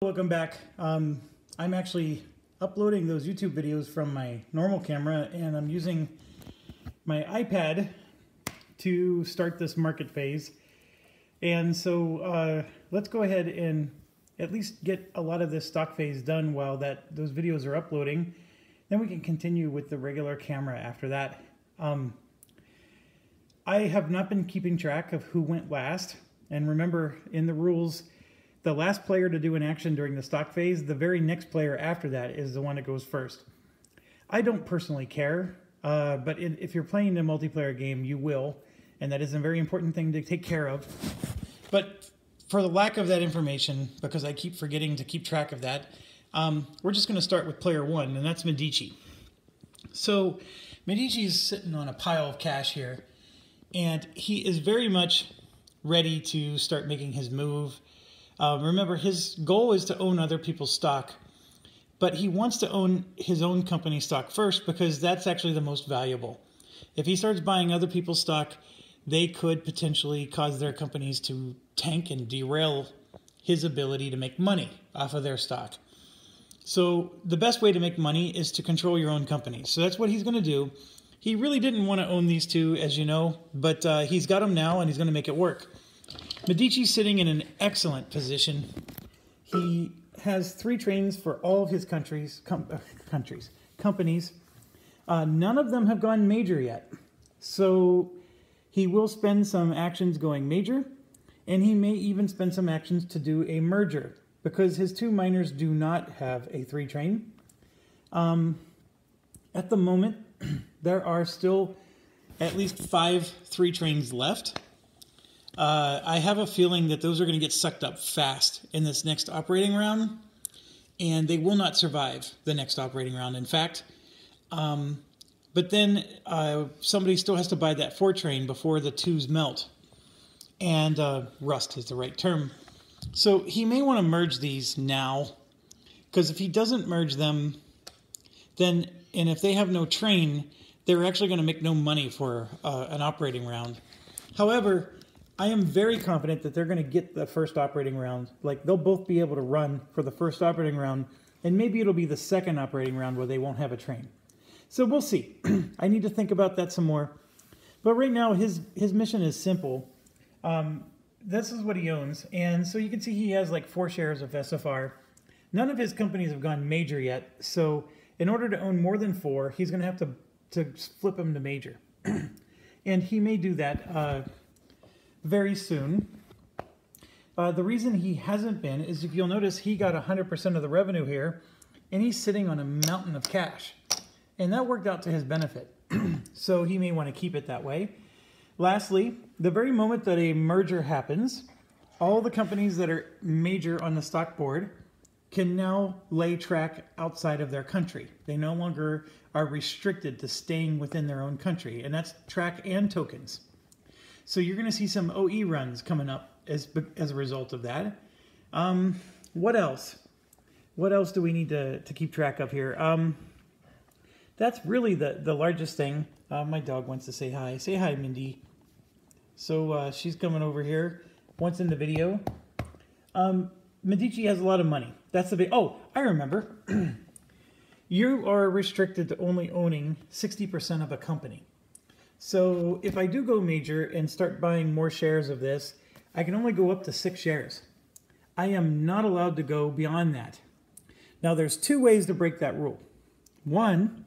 welcome back. I'm actually uploading those YouTube videos from my normal camera, and I'm using my iPad to start this market phase. And so let's go ahead and at least get a lot of this stock phase done while those videos are uploading. Then we can continue with the regular camera after that. I have not been keeping track of who went last. And remember, in the rules, the last player to do an action during the stock phase, the very next player after that is the one that goes first. I don't personally care, but if you're playing a multiplayer game, you will, and that is a very important thing to take care of. But for the lack of that information, because I keep forgetting to keep track of that, we're just going to start with player one, and that's Medici. So Medici's sitting on a pile of cash here, and he is very much ready to start making his move. Remember, his goal is to own other people's stock, but he wants to own his own company stock first because that's actually the most valuable. If he starts buying other people's stock, they could potentially cause their companies to tank and derail his ability to make money off of their stock. So the best way to make money is to control your own company. So that's what he's going to do. He really didn't want to own these two, as you know, but he's got them now, and he's going to make it work. Medici's sitting in an excellent position. He has 3 trains for all of his companies. None of them have gone major yet. So he will spend some actions going major, and he may even spend some actions to do a merger, because his 2 miners do not have a 3 train. At the moment, there are still at least 5 3 trains left. I have a feeling that those are going to get sucked up fast in this next operating round, and they will not survive the next operating round, in fact. But then somebody still has to buy that 4 train before the 2s melt, and rust is the right term. So he may want to merge these now, because if he doesn't merge them, then, and if they have no train, they're actually going to make no money for an operating round. However, I am very confident that they're going to get the first operating round. Like, they'll both be able to run for the first operating round, and maybe it'll be the second operating round where they won't have a train. So we'll see. I need to think about that some more. But right now, his mission is simple. This is what he owns. And so you can see he has like 4 shares of SFR. None of his companies have gone major yet. So in order to own more than 4, he's going to have to flip them to major. And he may do that very soon. The reason he hasn't been is, if you'll notice, he got 100% of the revenue here, and he's sitting on a mountain of cash. And that worked out to his benefit. So he may want to keep it that way. Lastly, the very moment that a merger happens, all the companies that are major on the stock board can now lay track outside of their country. They no longer are restricted to staying within their own country, and that's track and tokens. So you're going to see some OE runs coming up as a result of that. What else? What else do we need to keep track of here? That's really the largest thing. My dog wants to say hi. Say hi, Mindy. So she's coming over here once in the video. Medici has a lot of money. That's the big... Oh, I remember. You are restricted to only owning 60% of a company. So if I do go major and start buying more shares of this, I can only go up to 6 shares. I am not allowed to go beyond that. Now, there's 2 ways to break that rule. One,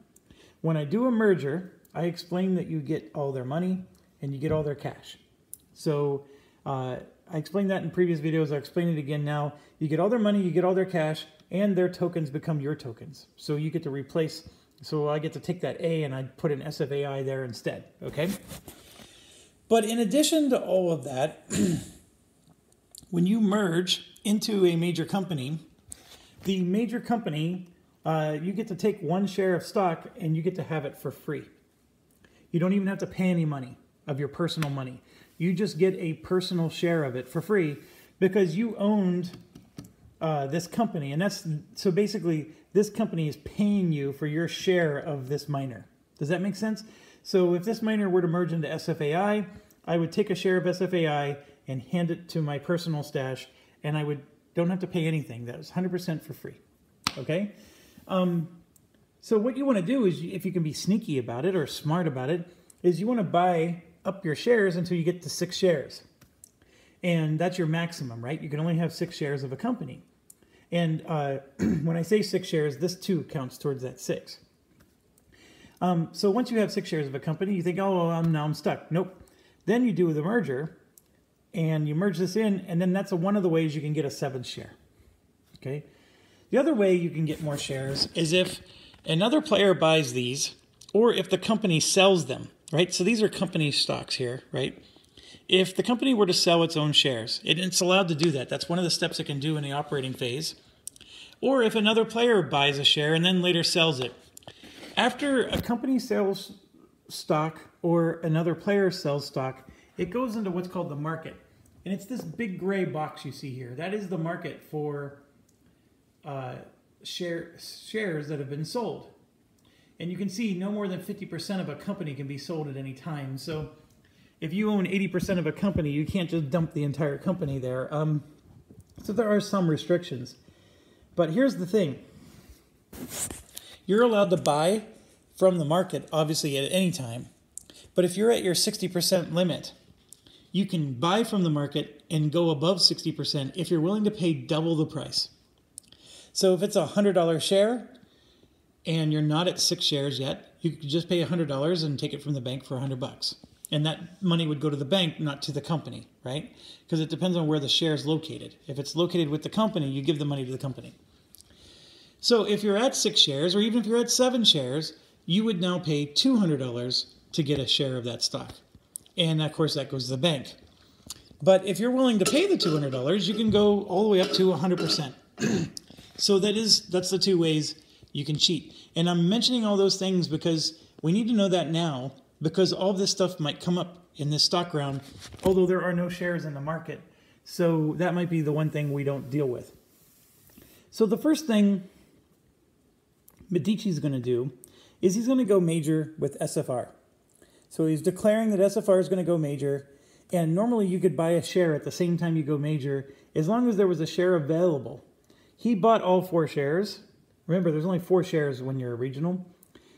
when I do a merger, I explain that you get all their money and you get all their cash. So I explained that in previous videos. I'll explain it again now. You get all their money, you get all their cash, and their tokens become your tokens. So you get to replace... So I get to take that A and I put an SFAI there instead, okay? But in addition to all of that, when you merge into a major company, the major company, you get to take 1 share of stock and you get to have it for free. You don't even have to pay any money of your personal money. You just get a personal share of it for free because you owned this company. And that's, so basically, this company is paying you for your share of this miner. Does that make sense? So if this miner were to merge into SFAI, I would take a share of SFAI and hand it to my personal stash, and I would Don't have to pay anything. That was 100% for free. Okay? So what you want to do is, if you can be sneaky about it or smart about it, is you want to buy up your shares until you get to 6 shares. And that's your maximum, right? You can only have 6 shares of a company. And when I say 6 shares, this too counts towards that 6. So once you have 6 shares of a company, you think, oh, well, now I'm stuck. Nope. Then you do the merger, and you merge this in, and then that's one of the ways you can get a 7th share. Okay. The other way you can get more shares is if another player buys these, or if the company sells them, right? So these are company stocks here, right? If the company were to sell its own shares, it's allowed to do that. That's one of the steps it can do in the operating phase. Or if another player buys a share and then later sells it. After a company sells stock or another player sells stock, it goes into what's called the market. And it's this big gray box you see here. That is the market for shares that have been sold. And you can see no more than 50% of a company can be sold at any time. So if you own 80% of a company, you can't just dump the entire company there. So there are some restrictions. But here's the thing. You're allowed to buy from the market, obviously, at any time. But if you're at your 60% limit, you can buy from the market and go above 60% if you're willing to pay double the price. So if it's a $100 share and you're not at 6 shares yet, you could just pay $100 and take it from the bank for $100. And that money would go to the bank, not to the company, right? Because it depends on where the share is located. If it's located with the company, you give the money to the company. So if you're at 6 shares, or even if you're at 7 shares, you would now pay $200 to get a share of that stock. And of course, that goes to the bank. But if you're willing to pay the $200, you can go all the way up to 100%. So that's the 2 ways you can cheat. And I'm mentioning all those things because we need to know that now, because all this stuff might come up in this stock round, although there are no shares in the market. So that might be the one thing we don't deal with. So the first thing Medici's going to do is he's going to go major with SFR. So he's declaring that SFR is going to go major, and normally you could buy a share at the same time you go major as long as there was a share available. He bought all 4 shares. Remember, there's only 4 shares when you're a regional.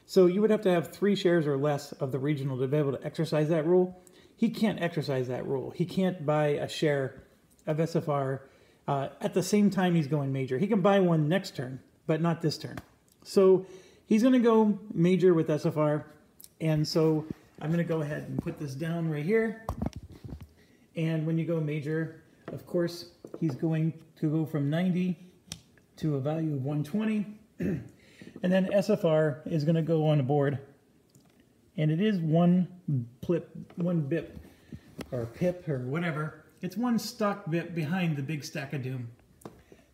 So you would have to have 3 shares or less of the regional to be able to exercise that rule. He can't exercise that rule. He can't buy a share of SFR at the same time he's going major. He can buy one next turn, but not this turn. So he's going to go major with SFR. And so I'm going to go ahead and put this down right here. And when you go major, of course, he's going to go from 90 to a value of 120. And then SFR is going to go on the board. And it is one BIP, or pip, or whatever. It's 1 stock BIP behind the big stack of doom.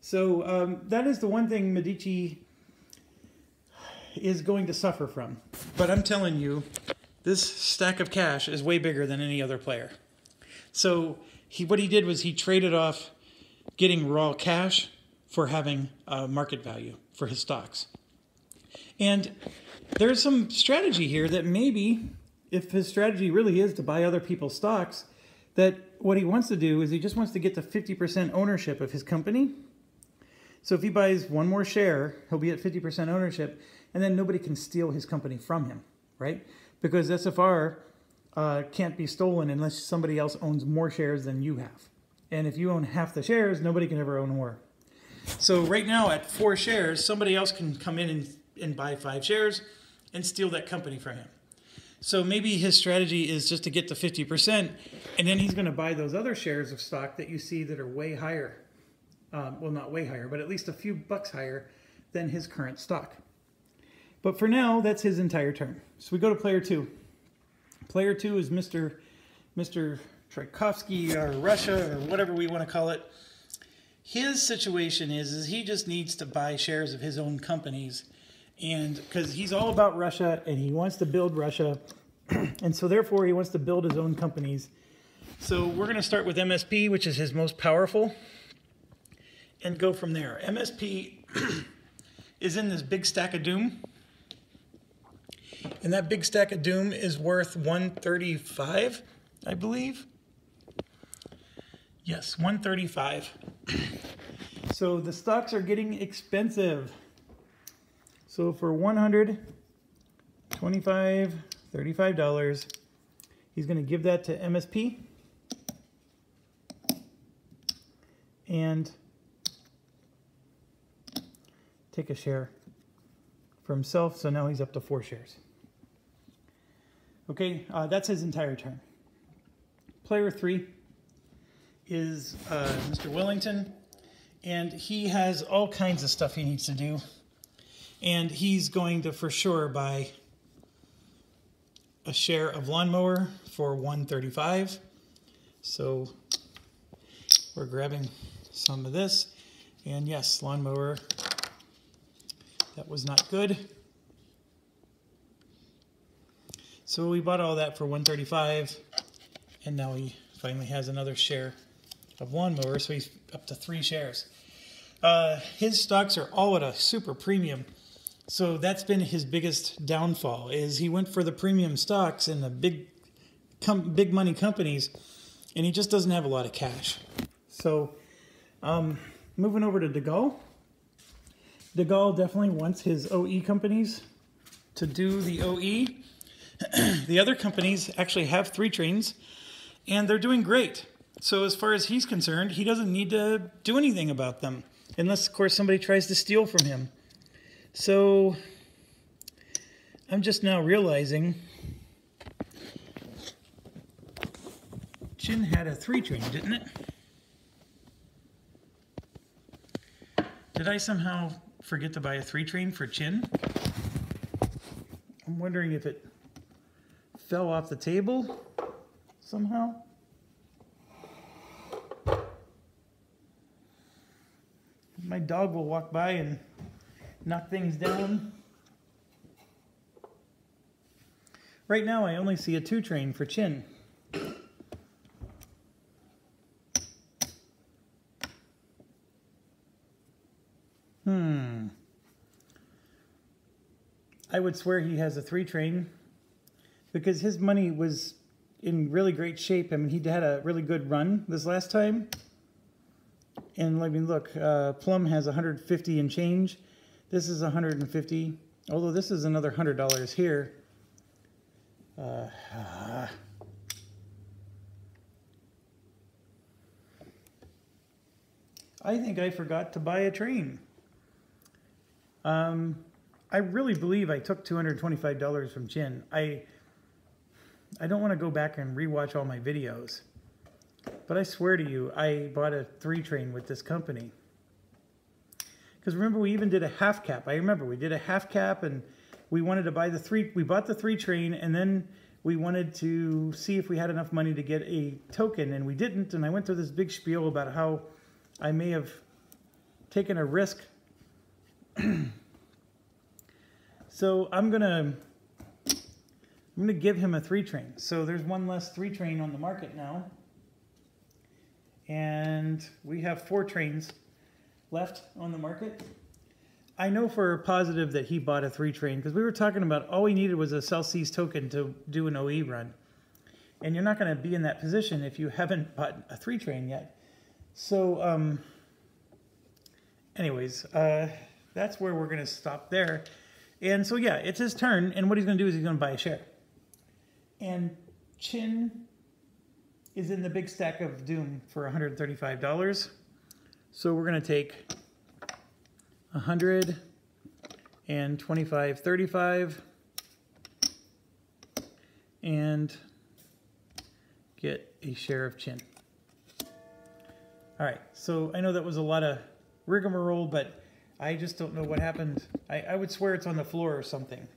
So that is the one thing Medici is going to suffer from. But I'm telling you, this stack of cash is way bigger than any other player. So what he did was he traded off getting raw cash for having market value for his stocks. And there's some strategy here that maybe, if his strategy really is to buy other people's stocks, that what he wants to do is he just wants to get to 50% ownership of his company. So if he buys one more share, he'll be at 50% ownership, and then nobody can steal his company from him, right? Because SFR can't be stolen unless somebody else owns more shares than you have. And if you own half the shares, nobody can ever own more. So right now at 4 shares, somebody else can come in and buy 5 shares and steal that company from him. So maybe his strategy is just to get to 50%, and then he's going to buy those other shares of stock that you see that are way higher. Well, not way higher, but at least a few bucks higher than his current stock. But for now, that's his entire turn. So we go to player 2. Player 2 is Mr. Tchaikovsky, or Russia, or whatever we want to call it. His situation is he just needs to buy shares of his own companies, and because he's all about Russia and he wants to build Russia, and so therefore he wants to build his own companies. So we're going to start with MSP, which is his most powerful, and go from there. MSP is in this big stack of doom, and that big stack of doom is worth 135, I believe. Yes, 135. So the stocks are getting expensive. So for $125, $35, he's going to give that to MSP and take a share for himself. So now he's up to 4 shares. Okay, that's his entire turn. Player 3 is Mr. Wellington, and he has all kinds of stuff he needs to do. And he's going to for sure buy a share of lawnmower for $135. So we're grabbing some of this. And yes, lawnmower, that was not good. So we bought all that for $135, and now he finally has another share of lawnmower, so he's up to 3 shares. His stocks are all at a super premium, so that's been his biggest downfall, is he went for the premium stocks and the big money companies, and he just doesn't have a lot of cash. So moving over to DeGaulle. DeGaulle definitely wants his OE companies to do the OE. The other companies actually have 3 trains, and they're doing great. So as far as he's concerned, he doesn't need to do anything about them, unless, of course, somebody tries to steal from him. So I'm just now realizing Chin had a 3 train, didn't it? Did I somehow forget to buy a 3 train for Chin? I'm wondering if it fell off the table somehow. My dog will walk by and knock things down. Right now I only see a 2 train for Chin. I would swear he has a 3 train, because his money was in really great shape. I mean, he had a really good run this last time. And let me look, Plum has 150 and change. This is 150, although this is another $100 here. I think I forgot to buy a train. I really believe I took $225 from Chin. I don't want to go back and rewatch all my videos, but I swear to you, I bought a 3 train with this company. Because remember, we even did a half cap. I remember we did a half cap, and we wanted to buy the 3. We bought the 3 train, and then we wanted to see if we had enough money to get a token, and we didn't. And I went through this big spiel about how I may have taken a risk. So I'm gonna give him a 3 train. So there's one less 3 train on the market now, and we have 4 trains left on the market. I know for a positive that he bought a 3 train, because we were talking about all we needed was a Celsius token to do an OE run, and you're not going to be in that position if you haven't bought a 3 train yet. So anyways, that's where we're going to stop there. And so yeah, it's his turn, and what he's going to do is he's going to buy a share. And Chin is in the big stack of doom for $135. So we're going to take 125.35 and get a share of Chin. All right, so I know that was a lot of rigmarole, but I just don't know what happened. I would swear it's on the floor or something.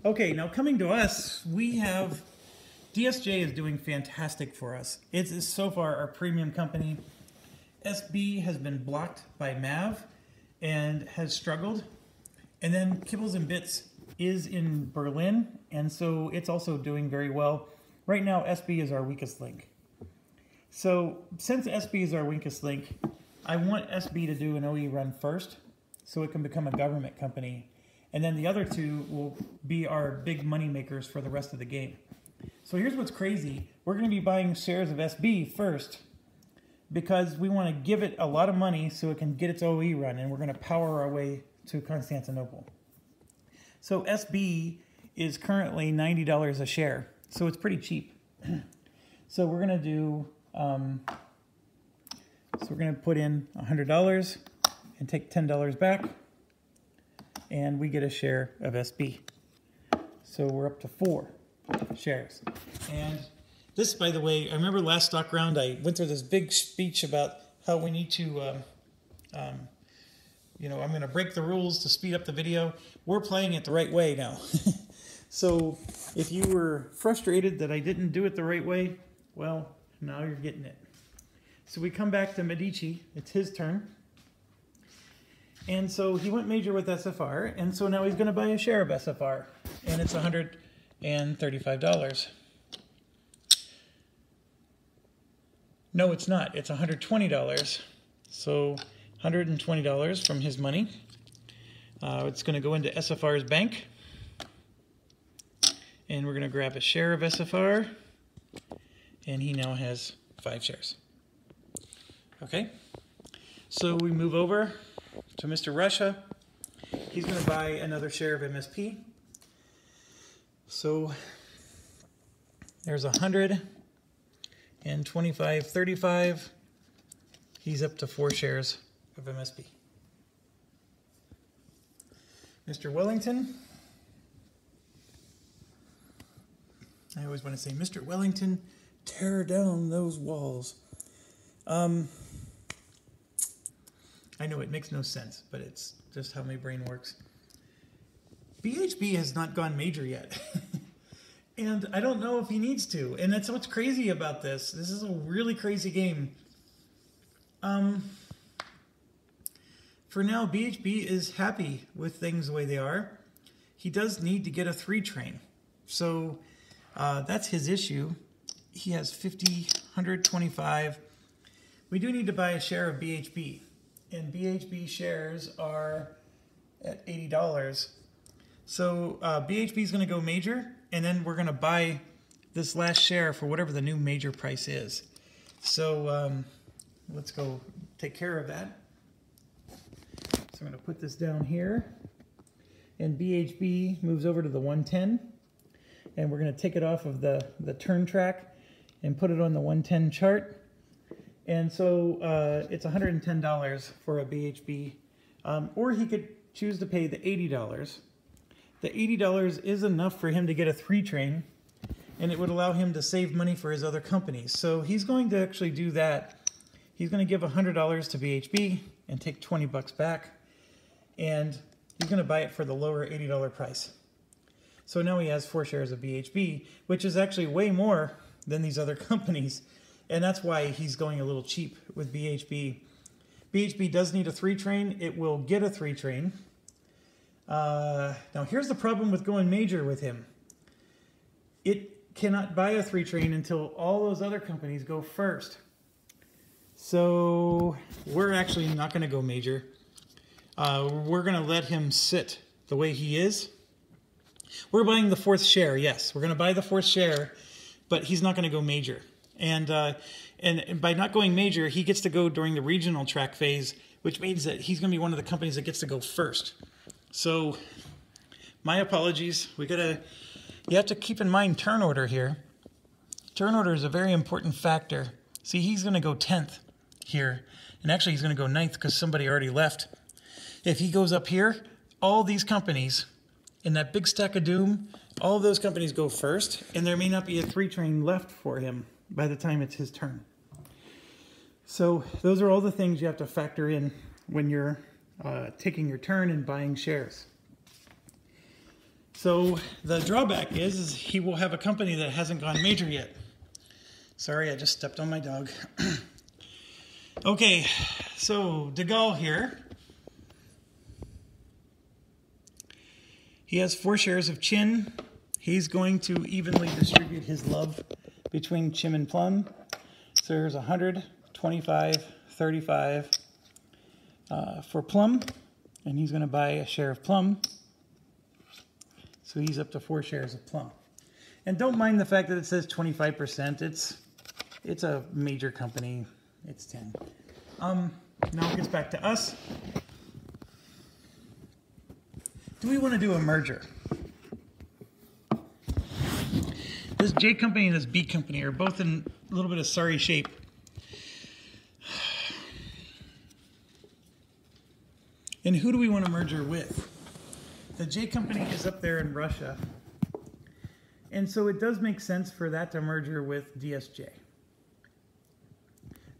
Okay, now coming to us, we have DSJ is doing fantastic for us. It's so far our premium company. SB has been blocked by MAV and has struggled. And then Kibbles and Bits is in Berlin, and so it's also doing very well. Right now, SB is our weakest link. So since SB is our weakest link, I want SB to do an OE run first so it can become a government company. And then the other 2 will be our big money makers for the rest of the game. So here's what's crazy. We're going to be buying shares of SB first. because we want to give it a lot of money so it can get its OE run, and we're going to power our way to Constantinople. So SB is currently $90 a share, so it's pretty cheap. So we're going to do, so we're going to put in $100 and take $10 back, and we get a share of SB. So we're up to 4 shares. And this, by the way, I remember last stock round I went through this big speech about how we need to, you know, I'm going to break the rules to speed up the video. We're playing it the right way now. So if you were frustrated that I didn't do it the right way, well, now you're getting it. So we come back to Medici. It's his turn. And so he went major with SFR, and so now he's going to buy a share of SFR, and it's $135. No, it's not. It's $120. So $120 from his money. It's going to go into SFR's bank, and we're going to grab a share of SFR, and he now has 5 shares. Okay, so we move over to Mr. Russia. He's going to buy another share of MSP. So there's 125.35. He's up to 4 shares of MSP. Mr. Wellington. I always want to say, Mr. Wellington, tear down those walls. I know it makes no sense, but it's just how my brain works. BHB has not gone major yet. And I don't know if he needs to. And that's what's crazy about this. This is a really crazy game. For now, BHB is happy with things the way they are. He does need to get a 3 train. So that's his issue. He has 50, 125. We do need to buy a share of BHB. And BHB shares are at $80. So BHB is going to go major, and then we're going to buy this last share for whatever the new major price is. So let's go take care of that. So I'm going to put this down here, and BHB moves over to the 110, and we're going to take it off of the turn track and put it on the 110 chart. And so it's $110 for a BHB, or he could choose to pay the $80. The $80 is enough for him to get a 3 train, and it would allow him to save money for his other companies. So he's going to actually do that. He's going to give $100 to BHB and take 20 bucks back, and he's going to buy it for the lower $80 price. So now he has 4 shares of BHB, which is actually way more than these other companies. And that's why he's going a little cheap with BHB. BHB does need a 3 train. It will get a 3 train. Now here's the problem with going major with him. It cannot buy a 3 train until all those other companies go first. So we're actually not going to go major. We're going to let him sit the way he is. We're buying the 4th share, yes. We're going to buy the 4th share, but he's not going to go major. And by not going major, he gets to go during the regional track phase, which means that he's going to be one of the companies that gets to go first. So my apologies. You have to keep in mind turn order here. Turn order is a very important factor. See, he's going to go 10th here. And actually, he's going to go 9th because somebody already left. If he goes up here, all these companies in that big stack of doom, all of those companies go first, and there may not be a 3 train left for him by the time it's his turn. So those are all the things you have to factor in when you're taking your turn and buying shares. So the drawback is he will have a company that hasn't gone major yet. Sorry, I just stepped on my dog. Okay, so De Gaulle here. He has 4 shares of Chin. He's going to evenly distribute his love between Chim and Plum. So there's 125, 35 for Plum, and he's going to buy a share of Plum. So he's up to 4 shares of Plum. And don't mind the fact that it says 25%. It's a major company. It's 10. Now it gets back to us. Do we want to do a merger? This J company and this B company are both in a little bit of sorry shape. And who do we want to merger with? The J company is up there in Russia. And so it does make sense for that to merger with DSJ.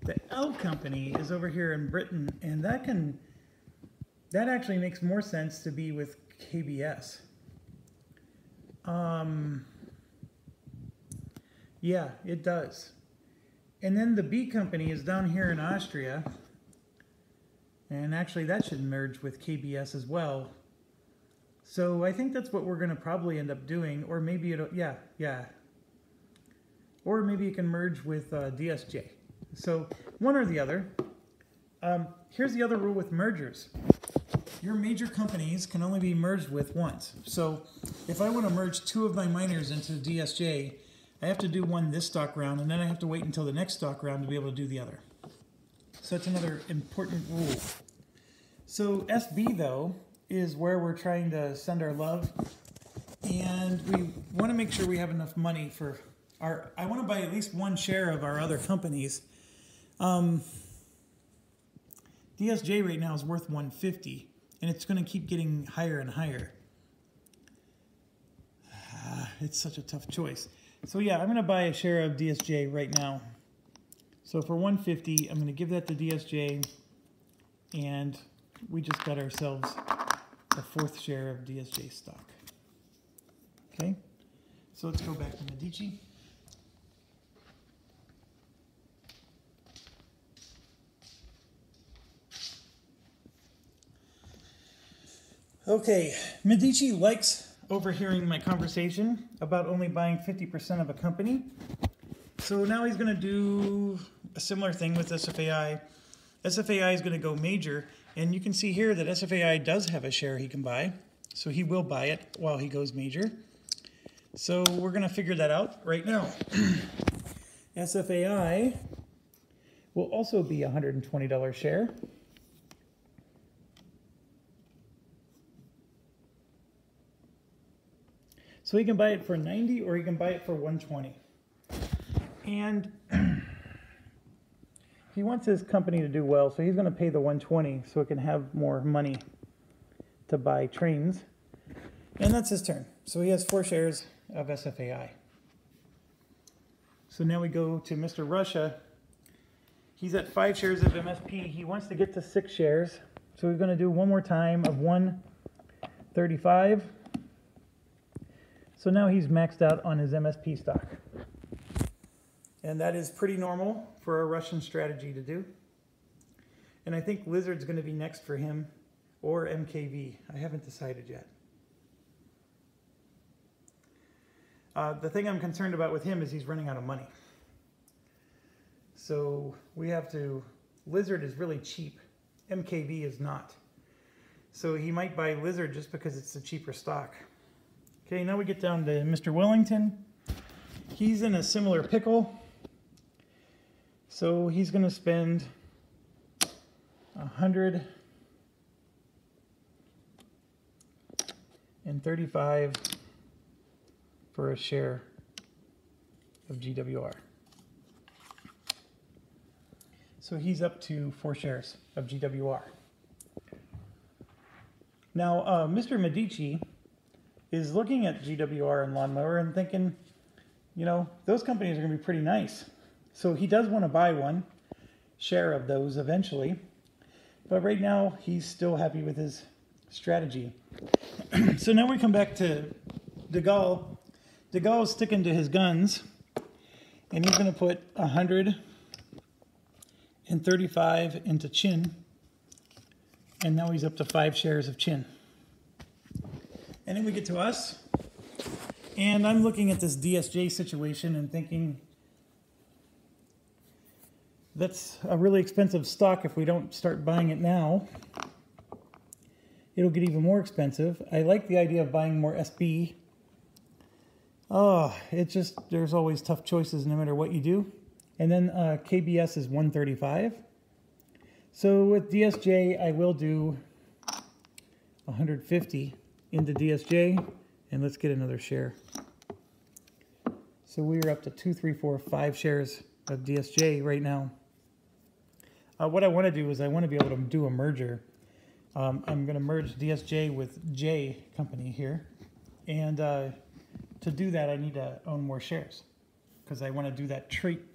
The L company is over here in Britain, and that actually makes more sense to be with KBS. Yeah, it does. And then the B company is down here in Austria, and actually that should merge with KBS as well. So I think that's what we're going to probably end up doing, or maybe it'll, yeah. Or maybe it can merge with DSJ. So one or the other. Here's the other rule with mergers. Your major companies can only be merged with once. So if I want to merge 2 of my miners into DSJ, I have to do one this stock round, and then I have to wait until the next stock round to be able to do the other. So that's another important rule. So SB, though, is where we're trying to send our love, and we want to make sure we have enough money for our, I want to buy at least 1 share of our other companies. DSJ right now is worth 150, and it's going to keep getting higher and higher. It's such a tough choice. So yeah, I'm going to buy a share of DSJ right now. So for 150, I'm going to give that to DSJ, and we just got ourselves the 4th share of DSJ stock. Okay, so let's go back to Medici. Okay, Medici likes overhearing my conversation about only buying 50% of a company. So now he's going to do a similar thing with SFAI. SFAI is going to go major, and you can see here that SFAI does have a share he can buy. So he will buy it while he goes major. So we're going to figure that out right now. SFAI will also be a $120 share. So he can buy it for 90 or he can buy it for 120. And he wants his company to do well, so he's going to pay the 120 so it can have more money to buy trains. And that's his turn. So he has 4 shares of SFAI. So now we go to Mr. Russia. He's at 5 shares of MSP. He wants to get to 6 shares. So we're going to do one more time of 135. So now he's maxed out on his MSP stock. And that is pretty normal for a Russian strategy to do. And I think Lizard's going to be next for him, or MKV. I haven't decided yet. The thing I'm concerned about with him is he's running out of money. So we have to, Lizard is really cheap. MKV is not. So he might buy Lizard just because it's a cheaper stock. Okay, now we get down to Mr. Wellington. He's in a similar pickle. So he's going to spend $135 for a share of GWR. So he's up to 4 shares of GWR. Now, Mr. Medici is looking at GWR and Lawnmower and thinking, you know, those companies are going to be pretty nice. So he does want to buy 1 share of those eventually. But right now, he's still happy with his strategy. So now we come back to De Gaulle. De Gaulle is sticking to his guns, and he's going to put 135 into Chin. And now he's up to 5 shares of Chin. And then we get to us, and I'm looking at this DSJ situation and thinking, that's a really expensive stock if we don't start buying it now. It'll get even more expensive. I like the idea of buying more SB. Oh, it's just, there's always tough choices no matter what you do. And then KBS is 135. So with DSJ, I will do 150 into DSJ, and let's get another share. So we're up to 2, 3, 4, 5 shares of DSJ right now. What I want to do is I want to be able to do a merger. I'm going to merge DSJ with J Company here. And to do that, I need to own more shares because I want to do that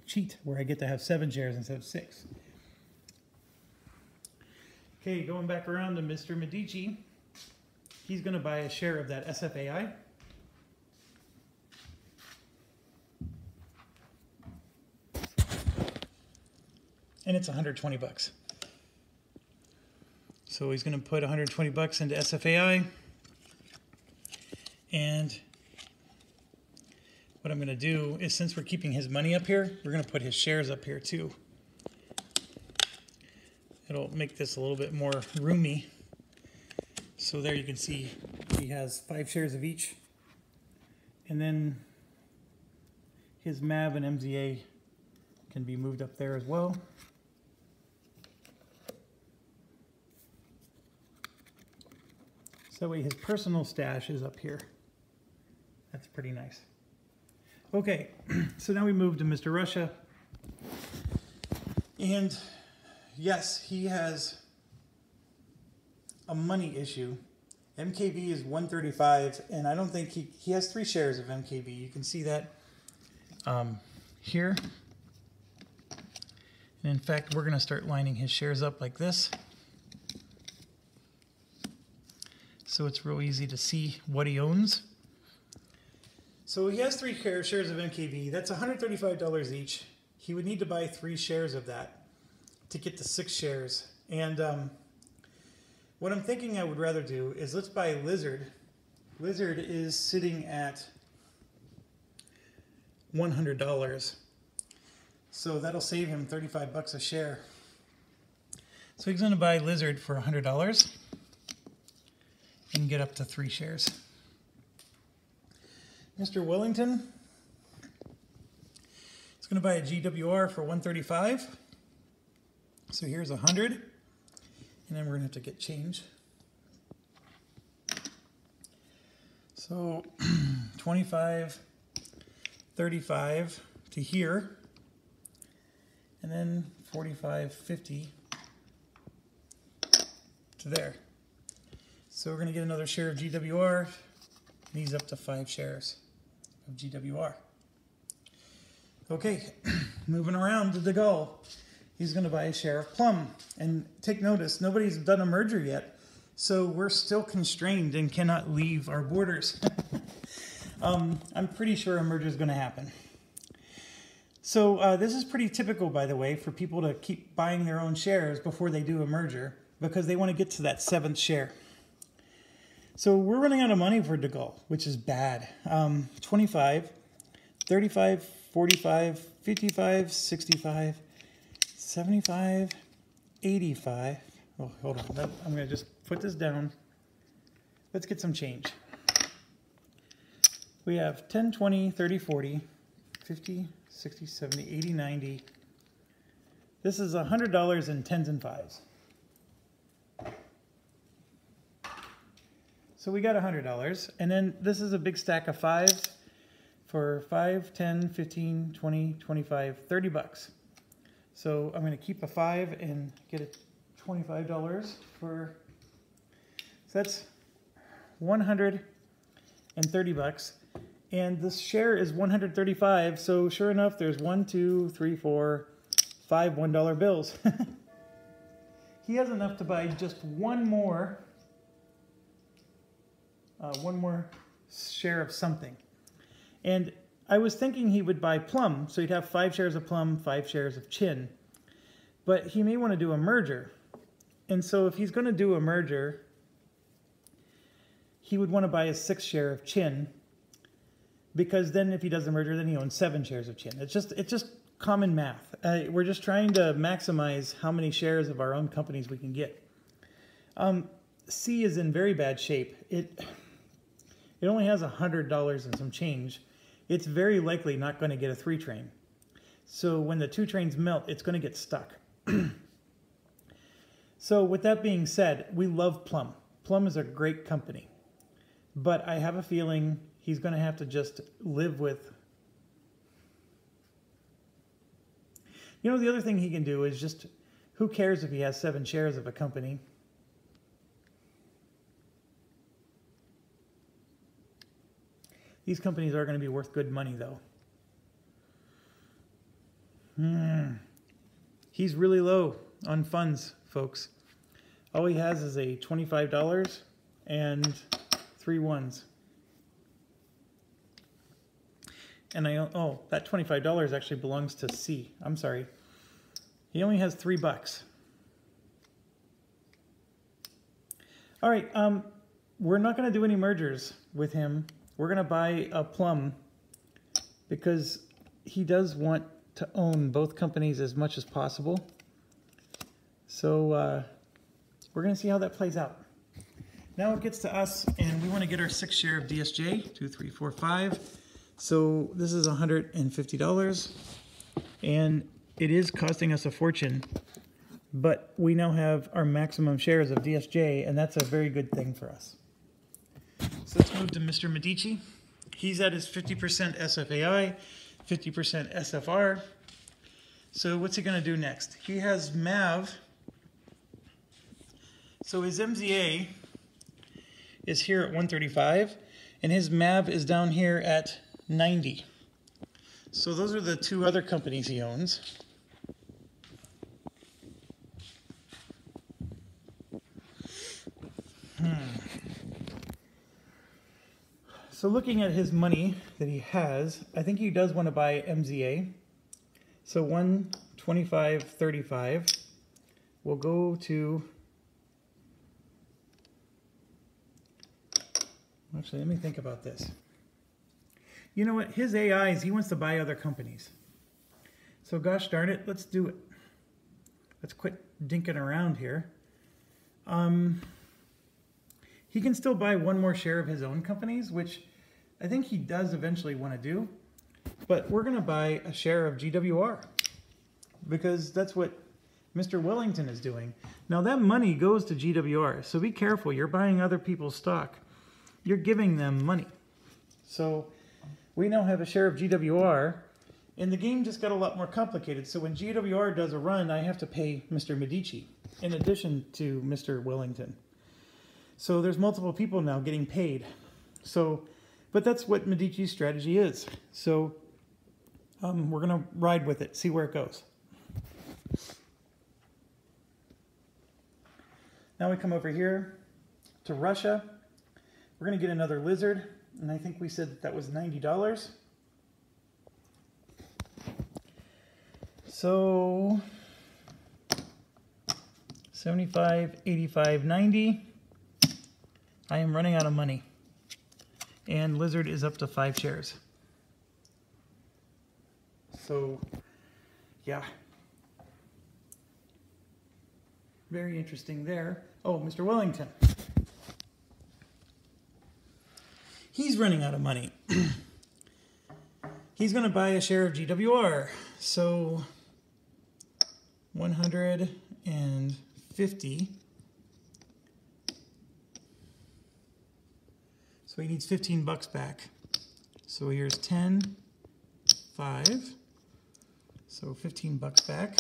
cheat where I get to have 7 shares instead of 6. Okay, going back around to Mr. Medici. He's going to buy a share of that SFAI. And it's 120 bucks. So he's going to put 120 bucks into SFAI. And what I'm going to do is, since we're keeping his money up here, we're going to put his shares up here too. It'll make this a little bit more roomy. So there you can see he has 5 shares of each. And then his MAV and MZA can be moved up there as well. So that way his personal stash is up here. That's pretty nice. Okay, so now we move to Mr. Russia. And yes, he has a money issue. MKB is 135, and I don't think he has 3 shares of MKB. You can see that here. And in fact, we're going to start lining his shares up like this. So it's real easy to see what he owns. So he has 3 shares of MKB. That's $135 each. He would need to buy 3 shares of that to get to 6 shares. And what I'm thinking I would rather do is let's buy Lizard. Lizard is sitting at $100. So that'll save him 35 bucks a share. So he's going to buy Lizard for $100 and get up to 3 shares. Mr. Wellington is going to buy a GWR for $135. So here's 100, and then we're going to have to get change. So 25, 35 to here, and then 45, 50 to there. So we're going to get another share of GWR. These up to 5 shares of GWR. Okay, moving around to DeGaulle. He's going to buy a share of Plum. And take notice, nobody's done a merger yet. So we're still constrained and cannot leave our borders. I'm pretty sure a merger is going to happen. So this is pretty typical, by the way, for people to keep buying their own shares before they do a merger because they want to get to that 7th share. So we're running out of money for DeGaulle, which is bad. 25, 35, 45, 55, 65, 75, 85. Oh, hold on. I'm going to just put this down. Let's get some change. We have 10, 20, 30, 40, 50, 60, 70, 80, 90. This is $100 in 10s and 5s. So we got $100. And then this is a big stack of 5s for 5, 10, 15, 20, 25, 30 bucks. So I'm going to keep a 5 and get it $25 for, so that's 130 bucks. And this share is 135, so sure enough, there's 1, 2, 3, 4, 5 $1 bills. He has enough to buy just one more share of something. And I was thinking he would buy Plum, so he'd have 5 shares of Plum, 5 shares of Chin. But he may want to do a merger. And so if he's going to do a merger, he would want to buy a 6th share of Chin, because then if he does the merger, then he owns 7 shares of Chin. It's just common math. We're just trying to maximize how many shares of our own companies we can get. C is in very bad shape. It only has $100 and some change. It's very likely not going to get a 3 train. So when the two trains melt, it's going to get stuck. So with that being said, we love Plum. Plum is a great company. But I have a feeling he's going to have to just live with... You know, the other thing he can do is just... Who cares if he has 7 shares of a company? These companies are going to be worth good money, though. He's really low on funds, folks. All he has is a $25 and 3 ones. And oh, that $25 actually belongs to C. I'm sorry. He only has $3. All right, we're not going to do any mergers with him. We're going to buy a Plum because he does want to own both companies as much as possible. So we're going to see how that plays out. Now it gets to us, and we want to get our 6th share of DSJ, 2, 3, 4, 5. So this is $150, and it is costing us a fortune, but we now have our maximum shares of DSJ, and that's a very good thing for us. So let's move to Mr. Medici. He's at his 50% SFAI, 50% SFR. So what's he going to do next? He has MAV. So his MZA is here at 135, and his MAV is down here at 90. So those are the 2 other companies he owns. So looking at his money that he has, I think he does want to buy MZA. So 125.35 will go to... Actually, let me think about this. You know what? His AI is he wants to buy other companies. So gosh darn it, let's do it. Let's quit dinking around here. He can still buy 1 more share of his own companies, which I think he does eventually want to do. But we're going to buy a share of GWR because that's what Mr. Wellington is doing. Now that money goes to GWR, so be careful. You're buying other people's stock. You're giving them money. So we now have a share of GWR, and the game just got a lot more complicated. So when GWR does a run, I have to pay Mr. Medici in addition to Mr. Wellington. So there's multiple people now getting paid. So, but that's what Medici's strategy is. So we're going to ride with it, see where it goes. Now we come over here to Russia. We're going to get another lizard, and I think we said that was $90. So 75, 85, 90. I am running out of money. And lizard is up to 5 shares. So, yeah. Very interesting there. Oh, Mr. Wellington. He's running out of money. He's going to buy a share of GWR. So 150. So he needs $15 back. So here's 10, 5. So $15 back.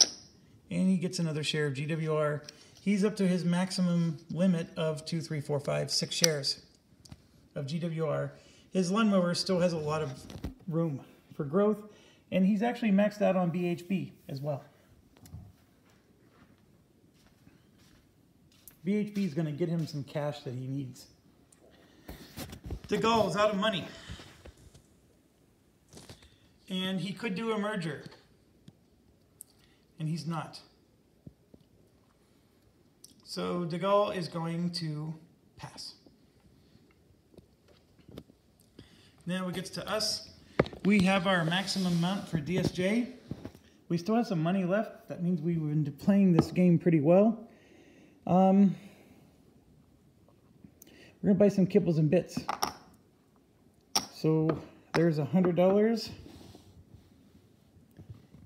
And he gets another share of GWR. He's up to his maximum limit of 2, 3, 4, 5, 6 shares of GWR. His lawnmower still has a lot of room for growth, and he's actually maxed out on BHB as well. BHB is going to get him some cash that he needs. De Gaulle is out of money, and he could do a merger, and he's not. So De Gaulle is going to pass. Now it gets to us. We have our maximum amount for DSJ. We still have some money left. That means we've been playing this game pretty well. We're going to buy some kibbles and bits. So there's $100.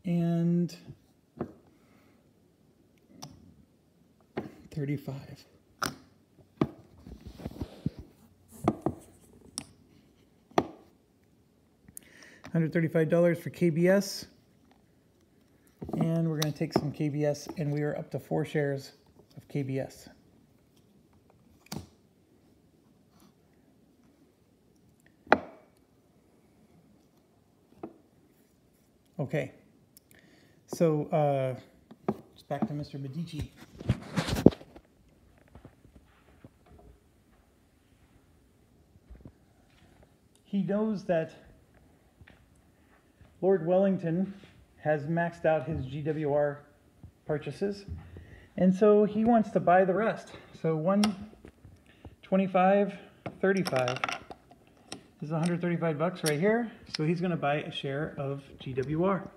and 35. $135 for KBS. And we're going to take some KBS, and we are up to 4 shares of KBS. Okay, so just back to Mr. Medici. He knows that Lord Wellington has maxed out his GWR purchases, and so he wants to buy the rest. So 125, 35 is 135 bucks right here. So he's going to buy a share of GWR.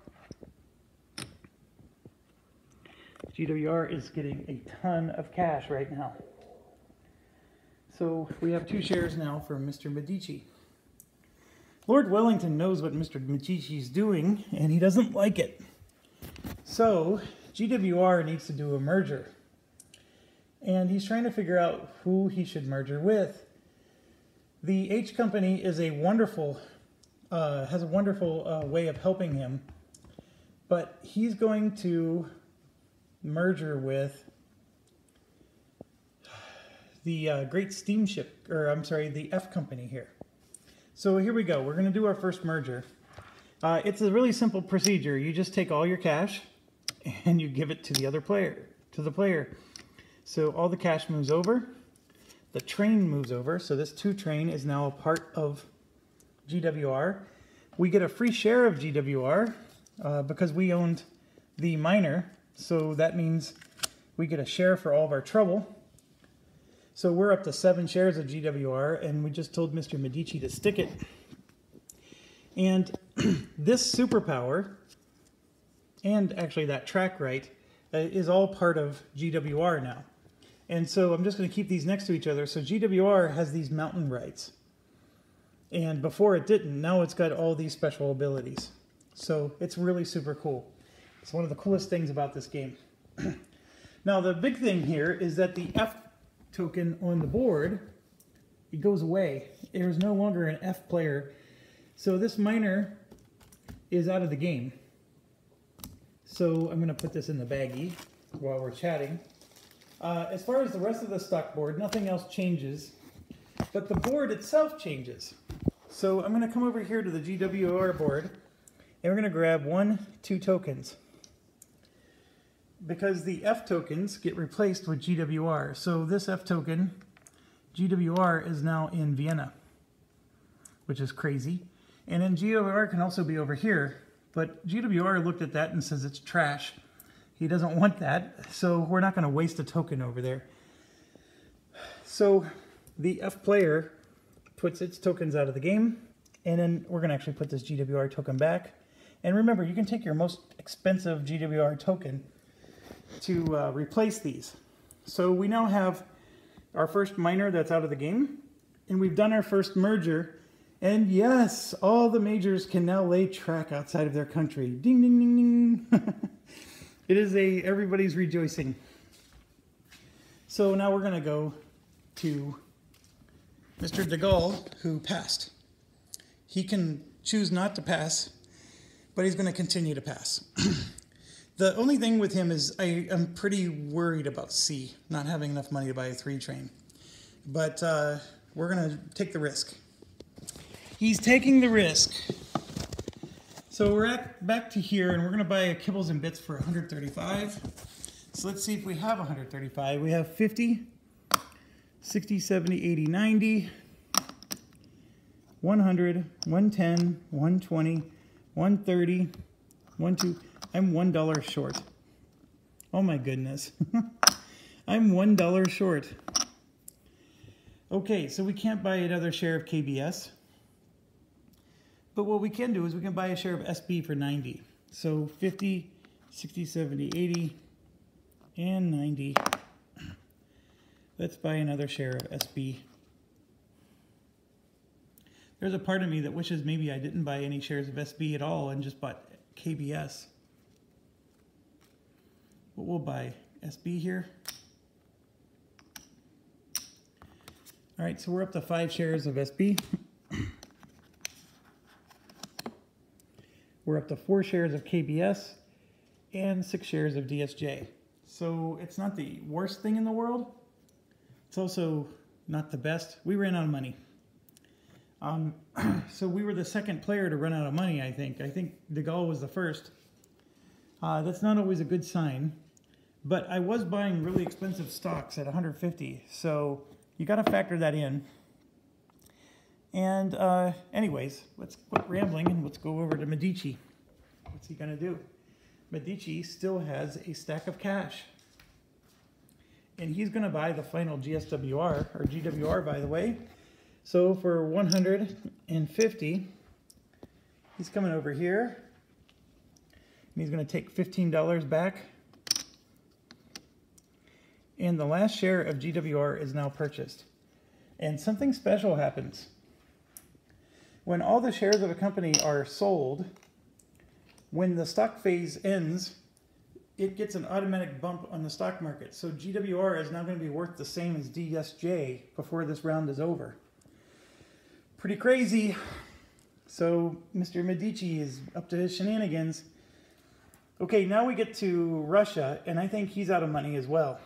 GWR is getting a ton of cash right now. So we have 2 shares now for Mr. Medici. Lord Wellington knows what Mr. Medici is doing, and he doesn't like it. So GWR needs to do a merger. And he's trying to figure out who he should merger with. The H Company is a wonderful, has a wonderful way of helping him, but he's going to merger with the Great Steamship, or I'm sorry, the F Company here. So here we go. We're going to do our first merger. It's a really simple procedure. You just take all your cash and you give it to the other player, So all the cash moves over. The train moves over. So this 2 train is now a part of GWR. We get a free share of GWR because we owned the miner. So that means we get a share for all of our trouble. So we're up to 7 shares of GWR, and we just told Mr. Medici to stick it. And this superpower, and actually that track right, is all part of GWR now. And so I'm just going to keep these next to each other. So GWR has these mountain rights. And before it didn't, now it's got all these special abilities. So it's really super cool. It's one of the coolest things about this game. Now the big thing here is that the F token on the board, it goes away. There's no longer an F player. So this miner is out of the game. So I'm going to put this in the baggie while we're chatting. As far as the rest of the stock board, nothing else changes, but the board itself changes. So I'm going to come over here to the GWR board, and we're going to grab 1, 2 tokens. Because the F tokens get replaced with GWR. So this F token, GWR, is now in Vienna, which is crazy. And then GWR can also be over here, but GWR looked at that and says it's trash. He doesn't want that, so we're not going to waste a token over there. So the F player puts its tokens out of the game, and then we're going to actually put this GWR token back. And remember, you can take your most expensive GWR token to replace these. So we now have our first miner that's out of the game, and we've done our first merger, and yes, all the majors can now lay track outside of their country. Ding, ding, ding, ding. It is everybody's rejoicing. So now we're going to go to Mr. de Gaulle, who passed. He can choose not to pass, but he's going to continue to pass. The only thing with him is I am pretty worried about C, not having enough money to buy a 3 train. But we're going to take the risk. He's taking the risk. So we're back to here, and we're going to buy a Kibbles and Bits for 135. So let's see if we have 135. We have 50, 60, 70, 80, 90, 100, 110, 120, 130, 12. I'm $1 short. Oh my goodness. I'm $1 short. Okay, so we can't buy another share of KBS. But what we can do is we can buy a share of SB for 90. So 50, 60, 70, 80, and 90. Let's buy another share of SB. There's a part of me that wishes maybe I didn't buy any shares of SB at all and just bought KBS. But we'll buy SB here. All right, so we're up to 5 shares of SB. We're up to 4 shares of KBS and 6 shares of DSJ. So it's not the worst thing in the world. It's also not the best. We ran out of money. So we were the second player to run out of money, I think. I think De Gaulle was the first. That's not always a good sign. But I was buying really expensive stocks at 150. So you got to factor that in. And anyways, let's quit rambling and let's go over to Medici. What's he going to do? Medici still has a stack of cash. And he's going to buy the final GSWR, or GWR, by the way. So for 150, he's coming over here. And he's going to take $15 back. And the last share of GWR is now purchased. And something special happens. When all the shares of a company are sold, when the stock phase ends, it gets an automatic bump on the stock market. So GWR is now going to be worth the same as DSJ before this round is over. Pretty crazy. So Mr. Medici is up to his shenanigans. Okay, now we get to Russia, and I think he's out of money as well.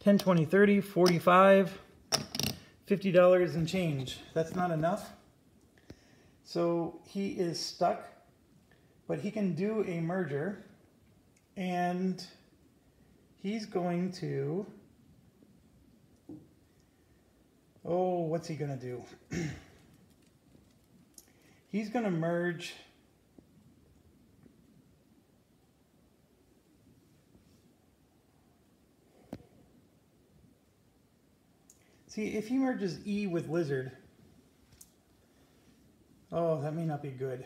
10, 20, 30, 45, $50 and change. That's not enough. So he is stuck, but he can do a merger, and he's going to, oh, what's he going to do? He's going to merge see, if he merges E with Lizard, oh, that may not be good.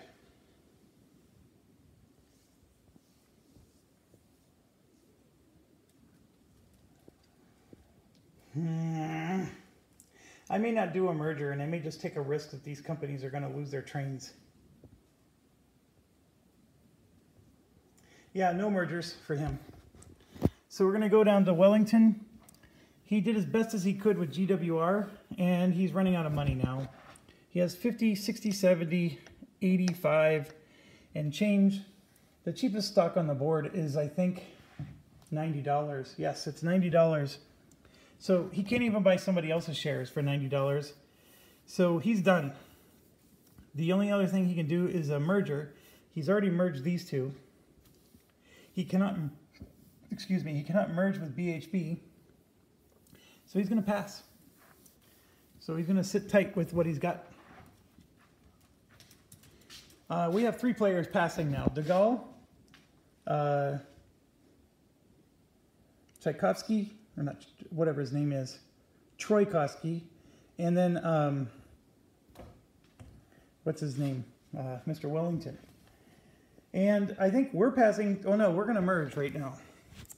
I may not do a merger, and I may just take a risk that these companies are going to lose their trains. Yeah, no mergers for him. So we're going to go down to Wellington. He did as best as he could with GWR, and he's running out of money now. He has 50, 60, 70, 85, and change. The cheapest stock on the board is, I think, $90. Yes, it's $90. So he can't even buy somebody else's shares for $90. So he's done. The only other thing he can do is a merger. He's already merged these two. He cannot, excuse me, he cannot merge with BHB. So he's going to pass. So he's going to sit tight with what he's got. We have 3 players passing now. De Gaulle, Tchaikovsky, or not, whatever his name is, Troikowski, and then, what's his name? Mr. Wellington. And I think we're passing, oh no, we're going to merge right now.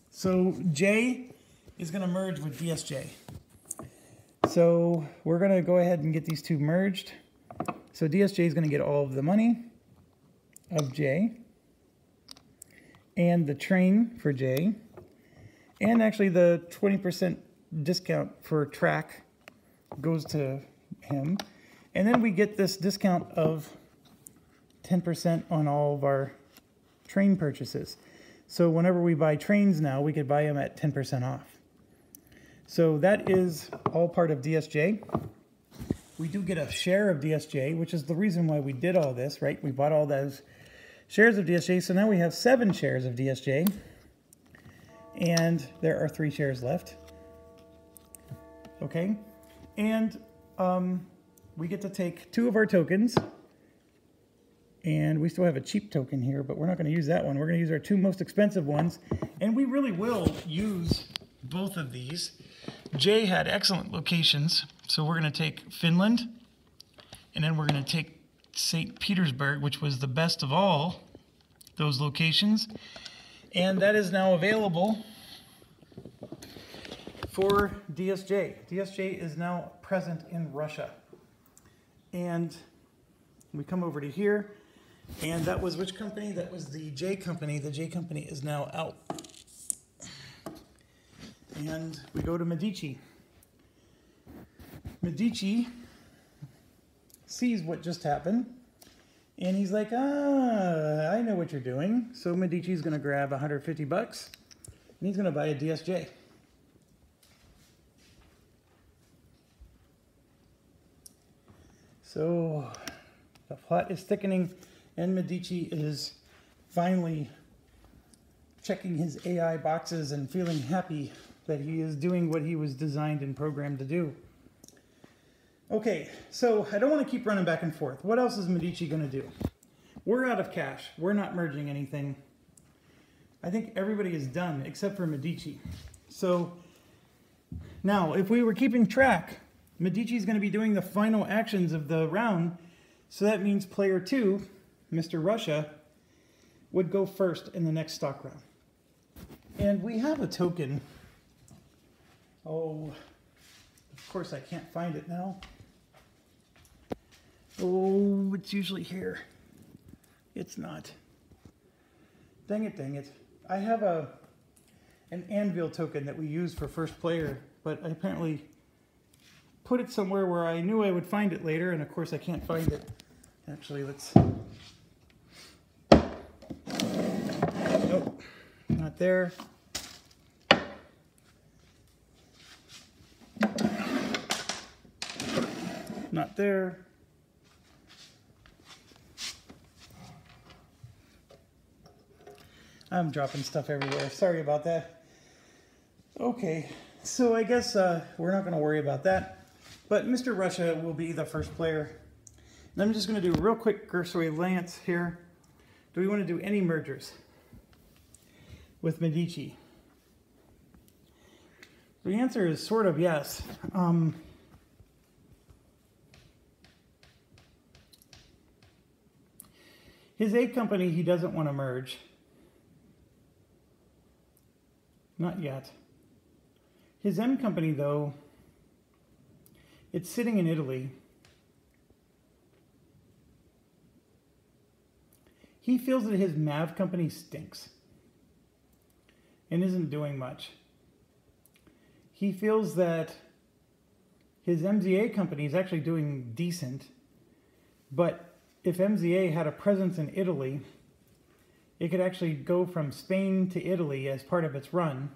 So J is going to merge with DSJ. So we're going to go ahead and get these two merged. So DSJ is going to get all of the money of J, and the train for J, and actually the 20% discount for track goes to him. And then we get this discount of 10% on all of our train purchases. So whenever we buy trains now, we could buy them at 10% off. So that is all part of DSJ. We do get a share of DSJ, which is the reason why we did all this, right? We bought all those shares of DSJ, so now we have 7 shares of DSJ, and there are 3 shares left. Okay, and we get to take 2 of our tokens, and we still have a cheap token here, but we're not going to use that one. We're going to use our 2 most expensive ones, and we really will use both of these. J had excellent locations, so we're going to take Finland, and then we're going to take St. Petersburg, which was the best of all those locations, and that is now available for DSJ. DSJ is now present in Russia. And we come over to here, and that was which company? That was the J company. The J company is now out. And we go to Medici. Medici sees what just happened, and he's like, I know what you're doing. So Medici's going to grab 150 bucks, and he's going to buy a DSJ. So the plot is thickening, and Medici is finally checking his AI boxes and feeling happy that he is doing what he was designed and programmed to do. Okay, so I don't want to keep running back and forth. What else is Medici going to do? We're out of cash. We're not merging anything. I think everybody is done except for Medici. So now, if we were keeping track, Medici is going to be doing the final actions of the round. So that means player 2, Mr. Russia, would go first in the next stock round. And we have a token. Oh, of course I can't find it now. Oh, it's usually here. It's not. Dang it, dang it. I have an anvil token that we use for first player, but I apparently put it somewhere where I knew I would find it later, and of course I can't find it. Actually, let's... Nope, not there. Not there. I'm dropping stuff everywhere. Sorry about that. Okay, so I guess we're not going to worry about that. But Mr. Russia will be the first player. And I'm just going to do a real quick cursory glance here. Do we want to do any mergers with Medici? The answer is sort of yes. His A company, he doesn't want to merge. Not yet. His M company, though, it's sitting in Italy. He feels that his MAV company stinks and isn't doing much. He feels that his MZA company is actually doing decent, but if MZA had a presence in Italy, it could actually go from Spain to Italy as part of its run,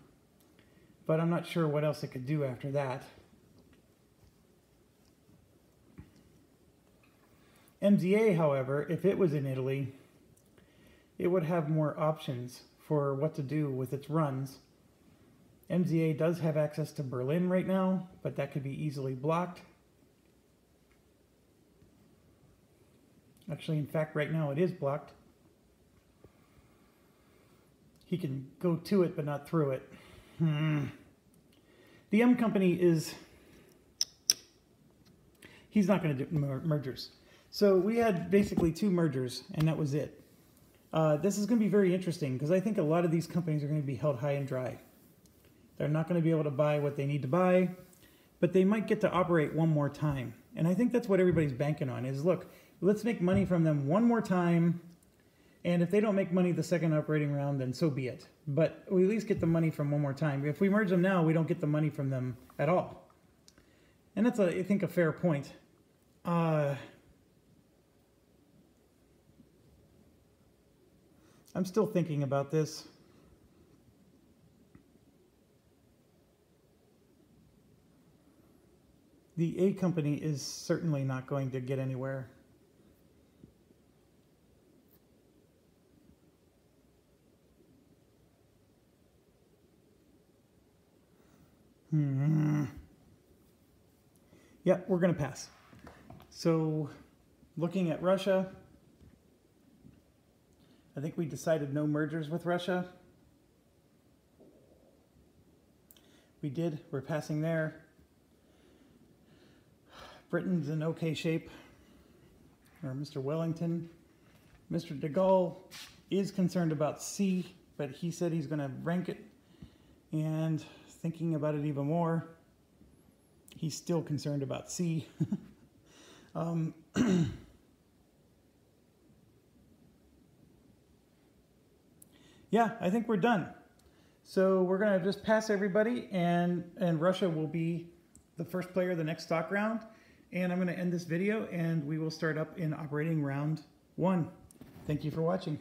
but I'm not sure what else it could do after that. MZA, however, if it was in Italy, it would have more options for what to do with its runs. MZA does have access to Berlin right now, but that could be easily blocked. Actually, in fact, right now it is blocked. He can go to it, but not through it. The M company is... He's not going to do mergers. So we had basically 2 mergers, and that was it. This is going to be very interesting, because I think a lot of these companies are going to be held high and dry. They're not going to be able to buy what they need to buy, but they might get to operate one more time. And I think that's what everybody's banking on, is look, let's make money from them one more time, and if they don't make money the second operating round, then so be it. But we at least get the money from one more time. If we merge them now, we don't get the money from them at all. And that's, I think, a fair point. I'm still thinking about this. The A company is certainly not going to get anywhere. Yeah, we're going to pass. So, looking at Russia, I think we decided no mergers with Russia. We did. We're passing there. Britain's in okay shape. Or Mr. Wellington. Mr. de Gaulle is concerned about C, but he said he's going to rank it. And thinking about it even more, he's still concerned about C. Yeah, I think we're done. So we're going to just pass everybody, and Russia will be the first player of the next stock round. And I'm going to end this video, and we will start up in operating round 1. Thank you for watching.